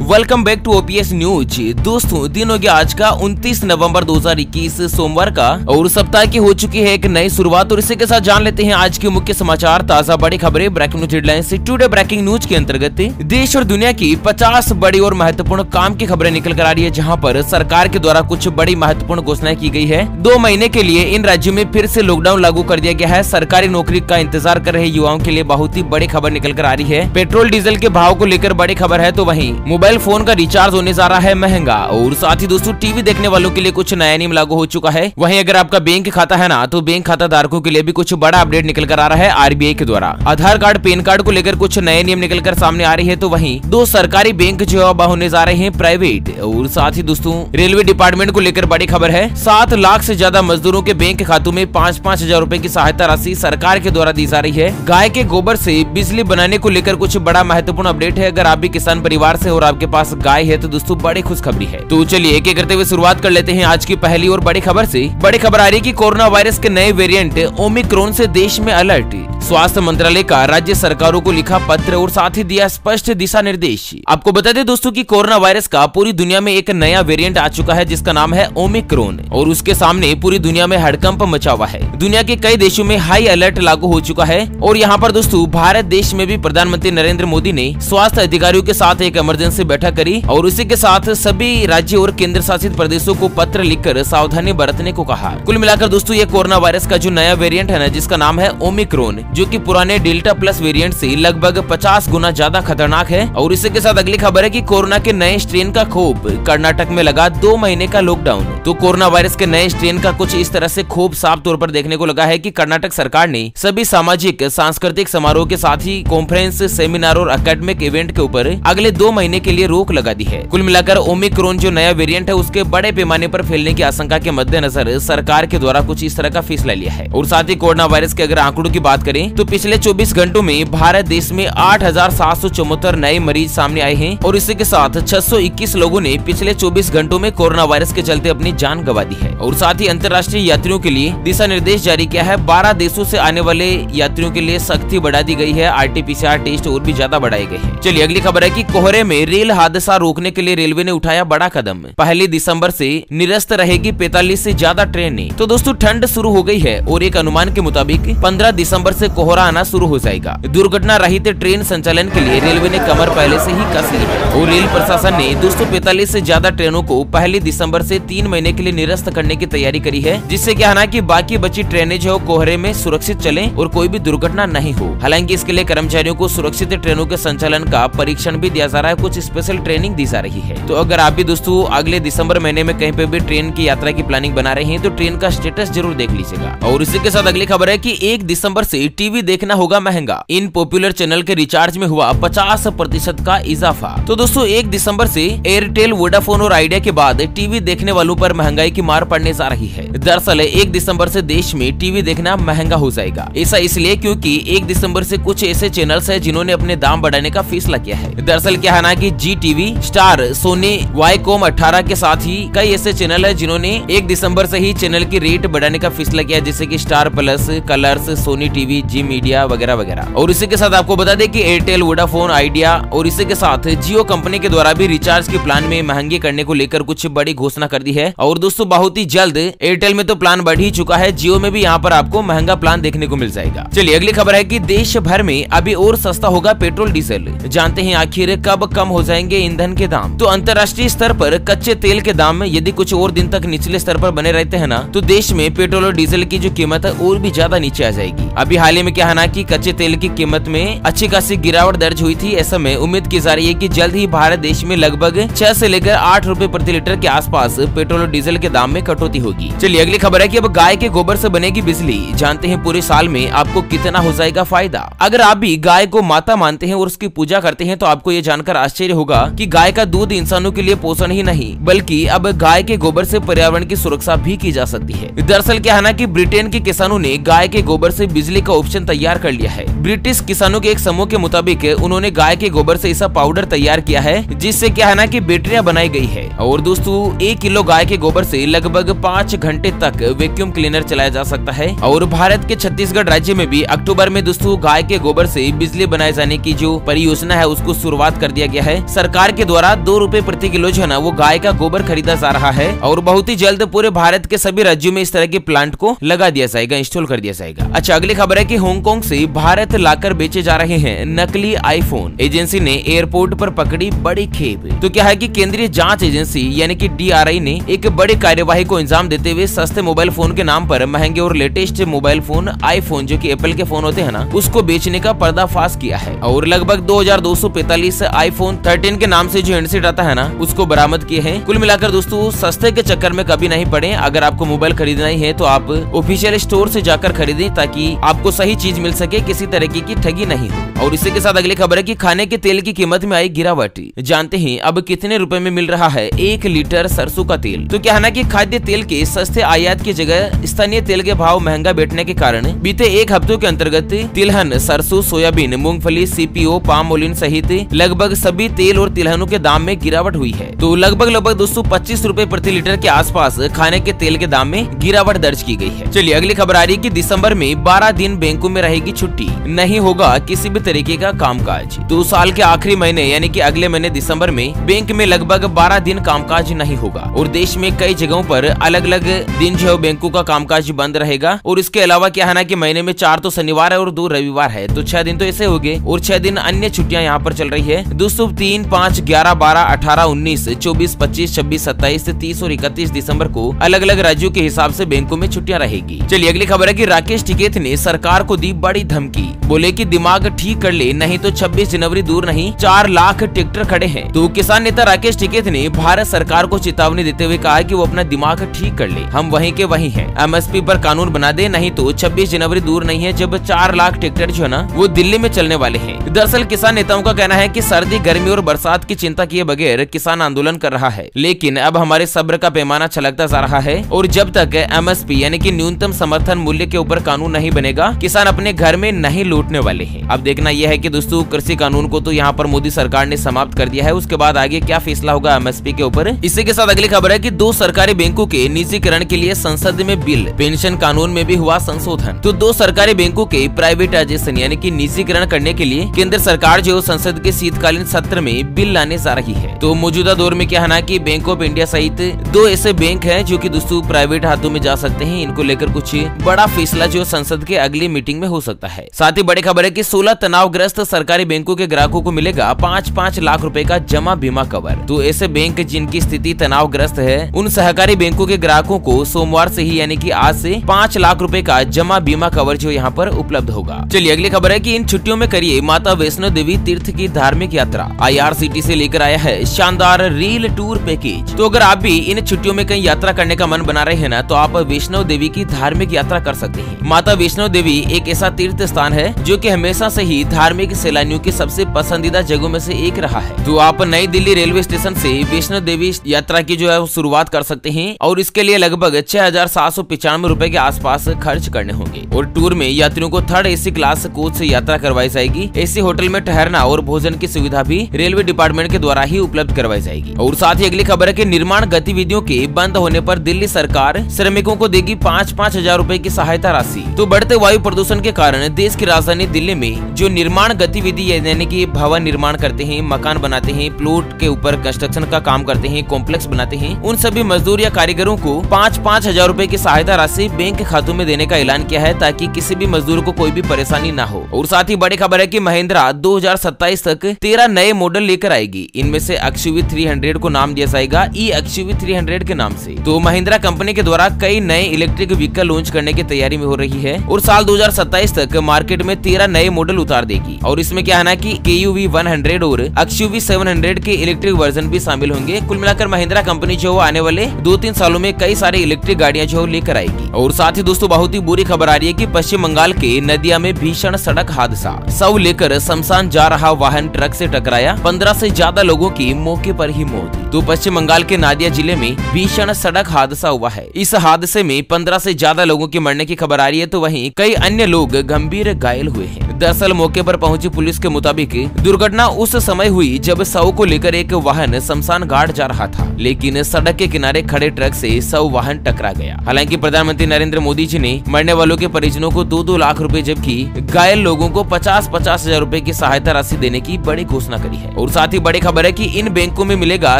Welcome back to OPS news. दोस्तों, दिन हो गया आज का 29 नवंबर 2021 सोमवार का, और सप्ताह की हो चुकी है एक नई शुरुआत। और इसी के साथ जान लेते हैं आज के मुख्य समाचार, ताजा बड़ी खबरें, breaking news headlines. Today breaking news के अंतर्गत देश और दुनिया की 50 बड़ी और महत्वपूर्ण काम की खबरें निकल कर आ रही है, जहाँ पर सरकार के द्वारा कुछ बड़ी महत्वपूर्ण घोषणाएं की गई है। 2 महीने के लिए इन राज्यों में फिर से लॉकडाउन लागू कर दिया गया है। सरकारी नौकरी का इंतजार कर रहे युवाओं के लिए बहुत ही बड़ी खबर निकल कर आ रही है। पेट्रोल डीजल के भाव को लेकर बड़ी खबर है, तो वहीं मोबाइल फोन का रिचार्ज होने जा रहा है महंगा। और साथ ही दोस्तों, टीवी देखने वालों के लिए कुछ नया नियम लागू हो चुका है। वहीं अगर आपका बैंक खाता है ना, तो बैंक खाता धारकों के लिए भी कुछ बड़ा अपडेट निकल कर आ रहा है आरबीआई के द्वारा। आधार कार्ड, पैन कार्ड को लेकर कुछ नए नियम निकल कर सामने आ रही है। तो वहीं 2 सरकारी बैंक जो अब होने जा रहे हैं प्राइवेट। और साथ ही दोस्तों, रेलवे डिपार्टमेंट को लेकर बड़ी खबर है। 7 लाख से ज्यादा मजदूरों के बैंक खातों में 5-5 हजार रूपए की सहायता राशि सरकार के द्वारा दी जा रही है। गाय के गोबर से बिजली बनाने को लेकर कुछ बड़ा महत्वपूर्ण अपडेट है। अगर आप भी किसान परिवार से और आपके पास गाय है तो दोस्तों बड़ी खुशखबरी है। तो चलिए एक एक करते हुए शुरुआत कर लेते हैं आज की पहली और बड़ी खबर से। बड़ी खबर आ रही है कि कोरोना वायरस के नए वेरिएंट ओमिक्रॉन से देश में अलर्ट। स्वास्थ्य मंत्रालय का राज्य सरकारों को लिखा पत्र और साथ ही दिया स्पष्ट दिशा निर्देश। आपको बता दें दोस्तों कि कोरोना वायरस का पूरी दुनिया में एक नया वेरिएंट आ चुका है, जिसका नाम है ओमिक्रॉन, और उसके सामने पूरी दुनिया में हड़कंप मचा हुआ है। दुनिया के कई देशों में हाई अलर्ट लागू हो चुका है। और यहाँ पर दोस्तों, भारत देश में भी प्रधानमंत्री नरेंद्र मोदी ने स्वास्थ्य अधिकारियों के साथ एक इमरजेंसी बैठक करी और उसी के साथ सभी राज्यों और केंद्र शासित प्रदेशों को पत्र लिखकर सावधानी बरतने को कहा। कुल मिलाकर दोस्तों, ये कोरोना वायरस का जो नया वेरिएंट है ना, जिसका नाम है ओमिक्रॉन, जो कि पुराने डेल्टा प्लस वेरिएंट से लगभग 50 गुना ज्यादा खतरनाक है। और इसी के साथ अगली खबर है कि कोरोना के नए स्ट्रेन का खौफ, कर्नाटक में लगा 2 महीने का लॉकडाउन। तो कोरोना वायरस के नए स्ट्रेन का कुछ इस तरह से खौफ साफ तौर पर देखने को लगा है कि कर्नाटक सरकार ने सभी सामाजिक सांस्कृतिक समारोह के साथ ही कॉन्फ्रेंस, सेमिनार और एकेडमिक इवेंट के ऊपर अगले 2 महीने के लिए रोक लगा दी है। कुल मिलाकर ओमिक्रॉन जो नया वेरिएंट है, उसके बड़े पैमाने पर फैलने की आशंका के मद्देनजर सरकार के द्वारा कुछ इस तरह का फैसला लिया है। और साथ ही कोरोना वायरस के अगर आंकड़ों की बात करें तो पिछले 24 घंटों में भारत देश में 8,774 नए मरीज सामने आए हैं। और इसी के साथ 621 लोगों ने पिछले 24 घंटों में कोरोना वायरस के चलते अपनी जान गंवा दी है। और साथ ही अंतर्राष्ट्रीय यात्रियों के लिए दिशा निर्देश जारी किया है। 12 देशों से आने वाले यात्रियों के लिए सख्ती बढ़ा दी गई है। आरटीपीसीआर टेस्ट और भी ज्यादा बढ़ाए गए हैं। चलिए अगली खबर है कि कोहरे में रेल हादसा रोकने के लिए रेलवे ने उठाया बड़ा कदम। 1 दिसंबर से निरस्त रहेगी 45 से ज्यादा ट्रेनें। तो दोस्तों, ठंड शुरू हो गई है और एक अनुमान के मुताबिक 15 दिसंबर से कोहरा आना शुरू हो जाएगा। दुर्घटना रहित ट्रेन संचालन के लिए रेलवे ने कमर पहले से ही कस ली है। और रेल प्रशासन ने 245 से ज्यादा ट्रेनों को 1 दिसंबर से 3 महीने के लिए निरस्त करने की तैयारी करी है, जिससे क्या है ना कि बाकी बची ट्रेनें जो कोहरे में सुरक्षित चलें और कोई भी दुर्घटना नहीं हो। हालांकि इसके लिए कर्मचारियों को सुरक्षित ट्रेनों के संचालन का परीक्षण भी दिया जा रहा है, कुछ स्पेशल ट्रेनिंग दी जा रही है। तो अगर आप भी दोस्तों अगले दिसंबर महीने में कहीं पे भी ट्रेन की यात्रा की प्लानिंग बना रहे हैं तो ट्रेन का स्टेटस जरूर देख लीजिएगा। और इसी के साथ अगली खबर है कि 1 दिसंबर से टीवी देखना होगा महंगा। इन पॉपुलर चैनल के रिचार्ज में हुआ 50% का इजाफा। तो दोस्तों, 1 दिसंबर से एयरटेल, वोडाफोन और आइडिया के बाद टीवी देखने वालों पर महंगाई की मार पड़ने जा रही है। दरअसल 1 दिसंबर से देश में टीवी देखना महंगा हो जाएगा। ऐसा इसलिए क्योंकि 1 दिसंबर से कुछ ऐसे चैनल्स हैं जिन्होंने अपने दाम बढ़ाने का फैसला किया है। दरअसल क्या है ना कि जी टीवी, स्टार, सोनी, वाईकॉम 18 के साथ ही कई ऐसे चैनल है जिन्होंने 1 दिसंबर से ही चैनल की रेट बढ़ाने का फैसला किया, जैसे कि Star Plus, Colors, Sony TV, Zee media वगैरह वगैरह। और इसी के साथ आपको बता दें कि एयरटेल, वोडाफोन, आइडिया और इसी के साथ जियो कंपनी के द्वारा भी रिचार्ज के प्लान में महंगे करने को लेकर कुछ बड़ी घोषणा कर दी है। और दोस्तों, बहुत ही जल्द एयरटेल में तो प्लान बढ़ ही चुका है, जियो में भी यहाँ पर आपको महंगा प्लान देखने को मिल जाएगा। चलिए अगली खबर है कि देश भर में अभी और सस्ता होगा पेट्रोल डीजल। जानते हैं आखिर कब कम हो जाएंगे ईंधन के दाम। तो अंतर्राष्ट्रीय स्तर पर कच्चे तेल के दाम में यदि कुछ और दिन तक निचले स्तर पर बने रहते हैं ना, तो देश में पेट्रोल और डीजल की जो कीमत है और भी ज्यादा नीचे आ जाएगी। अभी हाल ही में क्या है ना कि कच्चे तेल की कीमत में अच्छी खासी गिरावट दर्ज हुई थी। ऐसे में उम्मीद की जा रही है कि जल्द ही भारत देश में लगभग 6 से लेकर 8 रुपए प्रति लीटर के आसपास पेट्रोल और डीजल के दाम में कटौती होगी। चलिए अगली खबर है कि अब गाय के गोबर से बनेगी बिजली। जानते हैं पूरे साल में आपको कितना हो जाएगा फायदा। अगर आप भी गाय को माता मानते हैं और उसकी पूजा करते हैं तो आपको ये जानकर आश्चर्य होगा कि गाय का दूध इंसानों के लिए पोषण ही नहीं, बल्कि अब गाय के गोबर से पर्यावरण की सुरक्षा भी की जा सकती है। दरअसल क्या है ना कि ब्रिटेन के किसानों ने गाय के गोबर से बिजली का ऑप्शन तैयार कर लिया है। ब्रिटिश किसानों के एक समूह के मुताबिक उन्होंने गाय के गोबर से ऐसा पाउडर तैयार किया है जिससे क्या है ना कि बैटरियां बनाई गई है। और दोस्तों 1 किलो गाय के गोबर से लगभग 5 घंटे तक वैक्यूम क्लीनर चलाया जा सकता है। और भारत के छत्तीसगढ़ राज्य में भी अक्टूबर में दोस्तों गाय के गोबर से बिजली बनाए जाने की जो परियोजना है उसको शुरुआत कर दिया गया है। सरकार के द्वारा 2 रुपए प्रति किलो जो है ना वो गाय का गोबर खरीदा जा रहा है और बहुत ही जल्द पूरे भारत के सभी राज्यों में इस तरह के प्लांट को लगा दिया जाएगा, इंस्टॉल कर दिया जाएगा। अच्छा, अगली खबर है कि हांगकांग से भारत लाकर बेचे जा रहे हैं नकली आईफोन। एजेंसी ने एयरपोर्ट पर पकड़ी बड़ी खेप। तो क्या है कि केंद्रीय जांच एजेंसी यानी कि DRI ने एक बड़ी कार्यवाही को अंजाम देते हुए सस्ते मोबाइल फोन के नाम पर महंगे और लेटेस्ट मोबाइल फोन आईफोन जो कि एप्पल के फोन होते हैं ना उसको बेचने का पर्दाफाश किया है। और लगभग 2245 आईफोन 13 के नाम से जो हैंडसेट आता है ना उसको बरामद किए हैं। कुल मिलाकर दोस्तों सस्ते के चक्कर में कभी नहीं पड़े। अगर आपको मोबाइल खरीदना ही है तो आप ऑफिशियल स्टोर से जाकर खरीदें ताकि आपको सही चीज मिल सके, किसी तरीके की ठगी नहीं हो। और इसी के साथ अगली खबर है कि खाने के तेल की कीमत में आई गिरावट। जानते हैं अब कितने रुपए में मिल रहा है 1 लीटर सरसों का तेल। तो क्या है ना कि खाद्य तेल के सस्ते आयात की जगह स्थानीय तेल के भाव महंगा बैठने के कारण बीते 1 हफ्तों के अंतर्गत तिलहन, सरसों, सोयाबीन, मूंगफली, CPO, पाम ऑयल सहित लगभग सभी तेल और तिलहनों के दाम में गिरावट हुई है। तो लगभग 225 रुपए प्रति लीटर के आसपास खाने के तेल के दाम में गिरावट दर्ज की गई है। चलिए अगली खबर आ रही है कि दिसंबर में 12 दिन बैंकों में रहेगी छुट्टी, नहीं होगा किसी भी तरीके का कामकाज। तो साल के आखिरी महीने यानी कि अगले महीने दिसंबर में बैंक में लगभग 12 दिन कामकाज नहीं होगा। और देश में कई जगहों पर अलग अलग दिन जो है बैंकों का कामकाज बंद रहेगा। और इसके अलावा क्या है ना कि महीने में 4 तो शनिवार है और 2 रविवार है, तो 6 दिन तो ऐसे हो गए और 6 दिन अन्य छुट्टियां यहाँ पर चल रही है। दोस्तों 3, 5, 11, 12, 18, 19, 24, 25, 26, 27, 30 और 31 दिसंबर को अलग अलग राज्यों के हिसाब से बैंकों में छुट्टियां रहेगी। चलिए अगली खबर है कि राकेश टिकैत ने सरकार को दी बड़ी धमकी। बोले कि दिमाग ठीक कर ले नहीं तो 26 जनवरी दूर नहीं 4 लाख ट्रैक्टर खड़े हैं। तो किसान नेता राकेश टिकैत ने भारत सरकार को चेतावनी देते हुए कहा कि वो अपना दिमाग ठीक कर ले, हम वहीं के वहीं हैं। MSP पर कानून बना दे नहीं तो 26 जनवरी दूर नहीं है जब 4 लाख ट्रैक्टर जो है ना वो दिल्ली में चलने वाले हैं। दरअसल किसान नेताओं का कहना है कि सर्दी, गर्मी और बरसात की चिंता किए बगैर किसान आंदोलन कर रहा है, लेकिन अब हमारे सब्र का पैमाना छलकता जा रहा है और जब तक MSP यानी कि न्यूनतम समर्थन मूल्य के ऊपर कानून नहीं बनेगा किसान अपने घर में नहीं लौटने वाले हैं। अब देखना यह है कि दोस्तों कृषि कानून को तो यहाँ पर मोदी सरकार ने समाप्त कर दिया है, उसके बाद आगे क्या फैसला होगा MSP के ऊपर। इसी के साथ अगली खबर है कि 2 सरकारी बैंकों के निजीकरण के लिए संसद में बिल, पेंशन कानून में भी हुआ संशोधन। तो 2 सरकारी बैंकों के प्राइवेटाइजेशन यानी कि निजीकरण करने के लिए केंद्र सरकार जो संसद के शीतकालीन सत्र में बिल लाने जा रही है। तो मौजूदा दौर में क्या है ना कि बैंक ऑफ इंडिया सहित 2 ऐसे बैंक हैं जो कि दोस्तों प्राइवेट हाथों में जा सकते हैं। इनको लेकर कुछ बड़ा फैसला जो संसद के अगली मीटिंग में हो सकता है। साथ ही बड़ी खबर है कि 16 तनावग्रस्त सरकारी बैंकों के ग्राहकों को मिलेगा 5-5 लाख रुपए का जमा बीमा कवर। तो ऐसे बैंक जिनकी स्थिति तनावग्रस्त है उन सहकारी बैंकों के ग्राहकों को सोमवार से ही यानी कि आज से 5 लाख रुपए का जमा बीमा कवर जो यहाँ पर उपलब्ध होगा। चलिए अगली खबर है कि इन छुट्टियों में करिए माता वैष्णो देवी तीर्थ की धार्मिक यात्रा। IRCTC लेकर आया है शानदार रेल टूर पैकेज। तो अगर आप भी इन छुट्टियों में कहीं यात्रा करने का मन बना रहे हैं ना तो आप वैष्णो देवी की धार्मिक यात्रा कर सकते हैं। माता वैष्णो देवी एक ऐसा तीर्थ स्थान है जो कि हमेशा से ही धार्मिक सैलानियों की सबसे पसंदीदा जगहों में से एक रहा है। तो आप नई दिल्ली रेलवे स्टेशन से वैष्णो देवी यात्रा की जो है शुरुआत कर सकते हैं और इसके लिए लगभग 6,795 रुपए के आसपास खर्च करने होंगे। और टूर में यात्रियों को 3rd AC क्लास कोच से यात्रा करवाई जाएगी। ऐसी होटल में ठहरना और भोजन की सुविधा भी रेलवे डिपार्टमेंट के द्वारा ही उपलब्ध करवाई जाएगी। और साथ ही अगली खबर है कि निर्माण गतिविधियों के बंद होने पर दिल्ली सरकार श्रमिकों को देगी 5-5 हजार रुपए की सहायता राशि। तो बढ़ते वायु प्रदूषण के कारण देश की राजधानी दिल्ली में जो निर्माण गतिविधि यानी कि भवन निर्माण करते हैं, मकान बनाते हैं, प्लॉट के ऊपर कंस्ट्रक्शन का काम करते हैं, कॉम्प्लेक्स बनाते हैं, उन सभी मजदूर या कारीगरों को 5-5 हजार रुपए की सहायता राशि बैंक खातों में देने का ऐलान किया है ताकि किसी भी मजदूर को कोई भी परेशानी ना हो। और साथ ही बड़ी खबर है कि महिंद्रा 2027 तक 13 नए मॉडल लेकर आएगी। इनमें से XUV 300 को नाम दिया जाएगा XUV 300 के नाम से। तो महिंद्रा कंपनी के द्वारा कई नए इलेक्ट्रिक व्हीकल लॉन्च करने की तैयारी में हो रही है और साल 2027 तक मार्केट में 13 नए मॉडल उतार देगी। और इसमें क्या है ना कि KUV 100 और XUV 700 के इलेक्ट्रिक वर्जन भी शामिल होंगे। कुल मिलाकर महिंद्रा कंपनी जो आने वाले 2-3 सालों में कई सारे इलेक्ट्रिक गाड़ियां जो लेकर आएगी। और साथ ही दोस्तों बहुत ही बुरी खबर आ रही है कि पश्चिम बंगाल के नदिया में भीषण सड़क हादसा। शव लेकर शमशान जा रहा वाहन ट्रक से टकराया, 15 से ज्यादा लोगों की मौके पर ही मौत। तो पश्चिम बंगाल के नादिया जिले में भीषण सड़क हादसा हुआ है। इस हादसे में 15 से ज्यादा लोगों के मरने की खबर आ रही है तो वहीं कई अन्य लोग गंभीर घायल हुए हैं। दरअसल मौके पर पहुंची पुलिस के मुताबिक दुर्घटना उस समय हुई जब शव को लेकर एक वाहन शमशान घाट जा रहा था, लेकिन सड़क के किनारे खड़े ट्रक से शव वाहन टकरा गया। हालांकि प्रधानमंत्री नरेंद्र मोदी जी ने मरने वालों के परिजनों को 2-2 लाख रुपए जबकि घायल लोगों को 50-50 हजार रुपए की सहायता राशि देने की बड़ी घोषणा करी है। और साथ ही बड़ी खबर है कि इन बैंकों में मिलेगा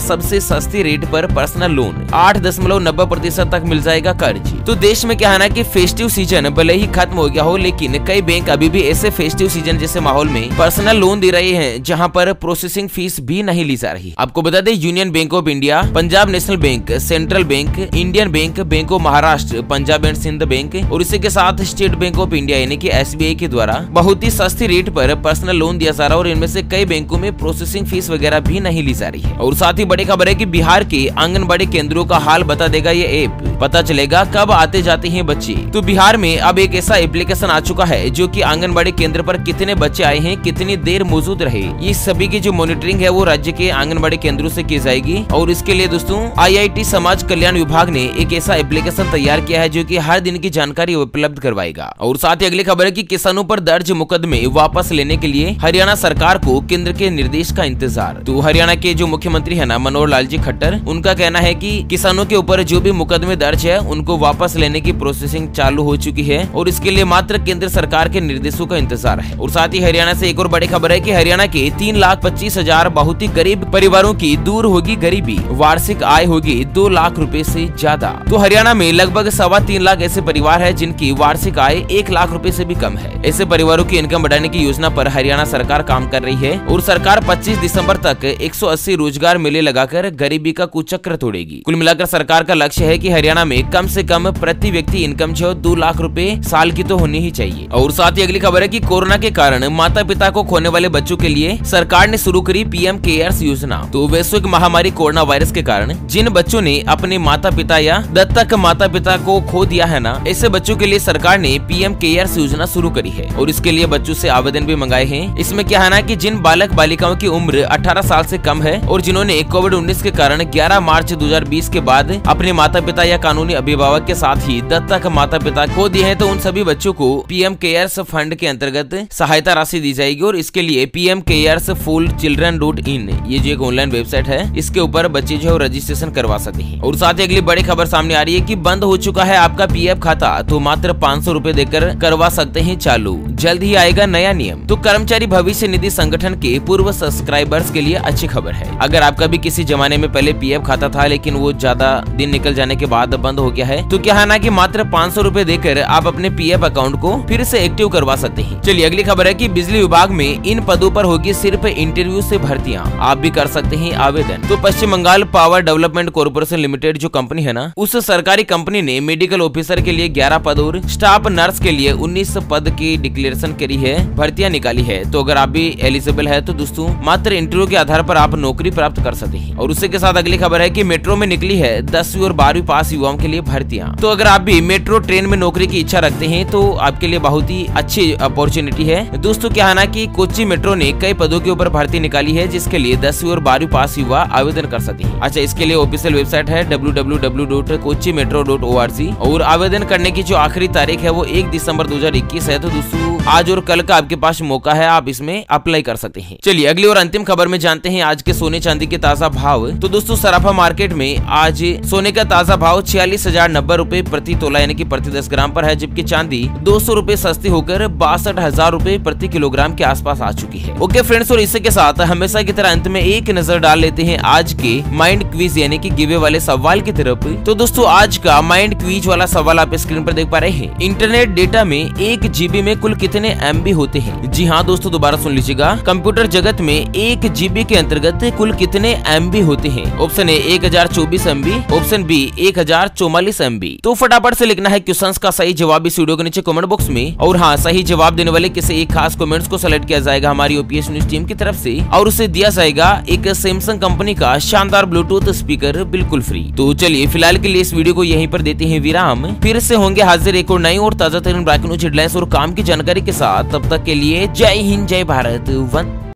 सबसे सस्ती रेट पर पर्सनल लोन, 8.90% तक मिल जाएगा कर्ज। तो देश में क्या है ना कि फेस्टिव सीजन भले ही खत्म हो गया हो, लेकिन कई बैंक अभी भी ऐसे फेस्टिव सीजन जैसे माहौल में पर्सनल लोन दे रहे हैं जहां पर प्रोसेसिंग फीस भी नहीं ली जा रही। आपको बता दें Union Bank of India, Punjab National Bank, Central Bank, Indian Bank, Bank of Maharashtra, Punjab and Sindh Bank और इसी के साथ स्टेट बैंक ऑफ इंडिया यानी कि SBI के द्वारा बहुत ही सस्ती रेट पर पर्सनल लोन दिया जा रहा है और इनमें से कई बैंकों में प्रोसेसिंग फीस वगैरह भी नहीं ली जा रही है। और साथ ही बड़ी खबर है कि बिहार के आंगनबाड़ी केंद्रों का हाल बता देगा ये ऐप, पता चलेगा कब आते जाते हैं बच्चे। तो बिहार में अब एक ऐसा एप्लीकेशन आ चुका है जो कि आंगनबाड़ी केंद्र पर कितने बच्चे आए हैं, कितनी देर मौजूद रहे, ये सभी की जो मॉनिटरिंग है वो राज्य के आंगनबाड़ी केंद्रों से की जाएगी। और इसके लिए दोस्तों IIT समाज कल्याण विभाग ने एक ऐसा एप्लीकेशन तैयार किया है जो कि हर दिन की जानकारी उपलब्ध करवाएगा। और साथ ही अगली खबर है कि किसानों पर दर्ज मुकदमे वापस लेने के लिए हरियाणा सरकार को केंद्र के निर्देश का इंतजार। तो हरियाणा के जो मुख्यमंत्री है ना मनोहर लाल जी खट्टर, उनका कहना है कि किसानों के ऊपर जो भी मुकदमे दर्ज है उनको वापस लेने की प्रोसेसिंग चालू हो चुकी है और इसके लिए मात्र केंद्र सरकार के निर्देशों का इंतजार है। और साथ ही हरियाणा से एक और बड़ी खबर है कि हरियाणा के 3,25,000 बहुत ही गरीब परिवारों की दूर होगी गरीबी, वार्षिक आय होगी 2 लाख रुपए से ज्यादा। तो हरियाणा में लगभग 3.25 लाख ऐसे परिवार है जिनकी वार्षिक आय 1 लाख रुपए से भी कम है। ऐसे परिवारों की इनकम बढ़ाने की योजना पर हरियाणा सरकार काम कर रही है और सरकार 25 दिसंबर तक 180 रोजगार मेले लगाकर गरीबी का कुचक्र तोड़ेगी। कुल मिलाकर सरकार का लक्ष्य है कि हरियाणा में कम से कम प्रति व्यक्ति इनकम जो 2 लाख रुपए साल की तो होनी ही चाहिए। और साथ ही अगली खबर है कि कोरोना के कारण माता पिता को खोने वाले बच्चों के लिए सरकार ने शुरू करी PM केयर्स योजना। तो वैश्विक महामारी कोरोना वायरस के कारण जिन बच्चों ने अपने माता पिता या दत्तक माता पिता को खो दिया है ना, ऐसे बच्चों के लिए सरकार ने PM केयर्स योजना शुरू करी है और इसके लिए बच्चों से आवेदन भी मंगाए हैं। इसमें क्या है ना कि जिन बालक बालिकाओं की उम्र 18 साल से कम है और जिन्होंने कोविड-19 के कारण 11 मार्च 2020 के बाद अपने माता पिता या कानूनी अभिभावक के साथ ही दत्तक माता पिता खो दिए हैं, तो उन सभी बच्चों को PM केयर्स फंड के अंतर्गत सहायता राशि दी जाएगी। और इसके लिए pmcaresforchildren.in ये जो एक ऑनलाइन वेबसाइट है, इसके ऊपर बच्चे जो रजिस्ट्रेशन करवा सकते हैं। और साथ ही अगली बड़ी खबर सामने आ रही है कि बंद हो चुका है आपका PF खाता, तो मात्र 500 रुपए देकर करवा सकते हैं चालू, जल्द ही आएगा नया नियम। तो कर्मचारी भविष्य निधि संगठन के पूर्व सब्सक्राइबर्स के लिए अच्छी खबर है। अगर आपका भी किसी जमाने में पहले PF खाता था लेकिन वो ज्यादा दिन निकल जाने के बाद बंद हो गया है, तो क्या है ना कि मात्र 500 रुपए देकर आप अपने PF अकाउंट को फिर से एक्टिव करवा सकते हैं। चलिए अगली खबर है कि बिजली विभाग में इन पदों पर होगी सिर्फ इंटरव्यू से भर्तियां, आप भी कर सकते हैं आवेदन। तो Paschim Bangal power development corporation limited जो कंपनी है ना, उस सरकारी कंपनी ने मेडिकल ऑफिसर के लिए 11 पद और स्टाफ नर्स के लिए 19 पद की डिक्लेरेशन करी है, भर्तियां निकाली है। तो अगर आप भी एलिजिबल है तो दोस्तों मात्र इंटरव्यू के आधार पर आप नौकरी प्राप्त कर सकते हैं। और उसी के साथ अगली खबर है कि मेट्रो में निकली है 10वीं और 12वीं पास युवाओं के लिए भर्तियां। तो अगर आप भी मेट्रो ट्रेन में नौकरी की इच्छा रखते हैं तो आपके लिए बहुत ही अच्छी अपॉर्चुनिटी है। दोस्तों क्या है ना कि कोच्चि मेट्रो ने कई पदों के ऊपर भर्ती निकाली है जिसके लिए 10वीं और 12वीं पास युवा आवेदन कर सकते हैं। अच्छा, इसके लिए ऑफिशियल वेबसाइट है www.kochimetro.org और आवेदन करने की जो आखिरी तारीख है वो 1 दिसंबर 2021 है। तो दोस्तों आज और कल का आपके पास मौका है, आप इसमें अप्लाई कर सकते हैं। चलिए अगली और अंतिम खबर में जानते हैं आज के सोने चांदी के ताजा भाव। तो दोस्तों सराफा मार्केट में आज सोने का ताजा भाव 46,090 रुपए प्रति तोला यानी कि प्रति 10 ग्राम पर है, जबकि चांदी 200 रुपए सस्ती होकर 62,000 रुपए प्रति किलोग्राम के आसपास आ चुकी है। ओके फ्रेंड्स, और इसी के साथ हमेशा की तरह अंत में एक नजर डाल लेते हैं आज के माइंड क्विज यानी कि गिवे वाले सवाल की तरफ। तो दोस्तों आज का माइंड क्विज वाला सवाल आप स्क्रीन पर देख पा रहे हैं। इंटरनेट डेटा में 1 GB में कुल कितने MB होते हैं? जी हाँ दोस्तों, दोबारा सुन लीजिएगा। कंप्यूटर जगत में 1 GB के अंतर्गत कुल कितने MB होते हैं? Option A 1024 MB, option B 1044 MB। तो फटाफट से लिखना है क्वेश्चंस का सही जवाब इस वीडियो के नीचे कमेंट बॉक्स में। और हाँ, सही जवाब देने वाले किसी एक खास कमेंट्स को सेलेक्ट किया जाएगा हमारी OPS न्यूज टीम की तरफ से और उसे दिया जाएगा एक सैमसंग कंपनी का शानदार ब्लूटूथ स्पीकर बिल्कुल फ्री। तो चलिए फिलहाल के लिए इस वीडियो को यहीं पर देते हैं विराम, फिर से होंगे हाजिर एक और नई और ताजा तरीन ब्रेकिंग न्यूज हेडलाइंस और काम की जानकारी के साथ। तब तक के लिए जय हिंद, जय भारत, वंदे